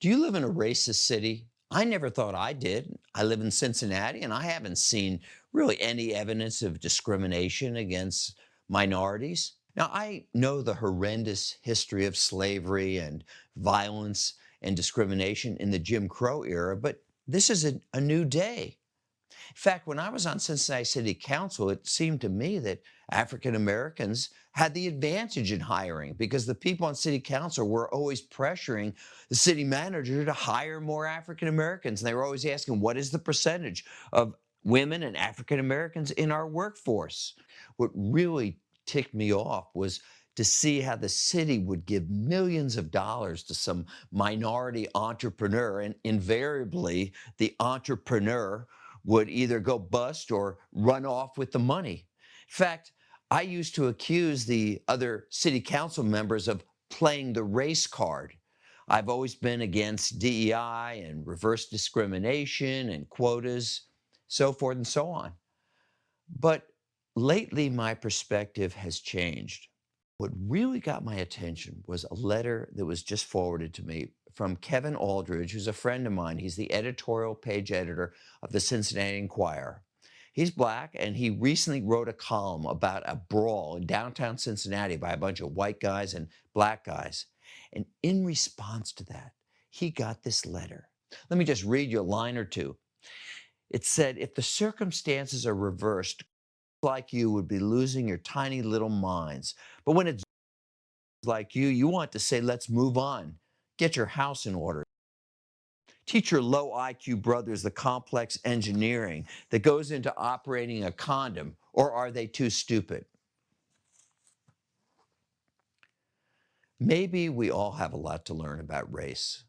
Do you live in a racist city? I never thought I did. I live in Cincinnati and I haven't seen really any evidence of discrimination against minorities. Now, I know the horrendous history of slavery and violence and discrimination in the Jim Crow era, but this is a new day. In fact, when I was on Cincinnati City Council, it seemed to me that African Americans had the advantage in hiring because the people on City Council were always pressuring the city manager to hire more African Americans. And they were always asking, what is the percentage of women and African Americans in our workforce? What really ticked me off was to see how the city would give millions of dollars to some minority entrepreneur, and invariably the entrepreneur would either go bust or run off with the money. In fact, I used to accuse the other city council members of playing the race card. I've always been against DEI and reverse discrimination and quotas, so forth and so on. But lately, my perspective has changed. What really got my attention was a letter that was just forwarded to me from Kevin Aldridge, who's a friend of mine. He's the editorial page editor of the Cincinnati Enquirer. He's black, and he recently wrote a column about a brawl in downtown Cincinnati by a bunch of white guys and black guys. And in response to that, he got this letter. Let me just read you a line or two. It said, if the circumstances are reversed, like you would be losing your tiny little minds. But when it's like you want to say, let's move on. Get your house in order. Teach your low IQ brothers the complex engineering that goes into operating a condom, or are they too stupid? Maybe we all have a lot to learn about race.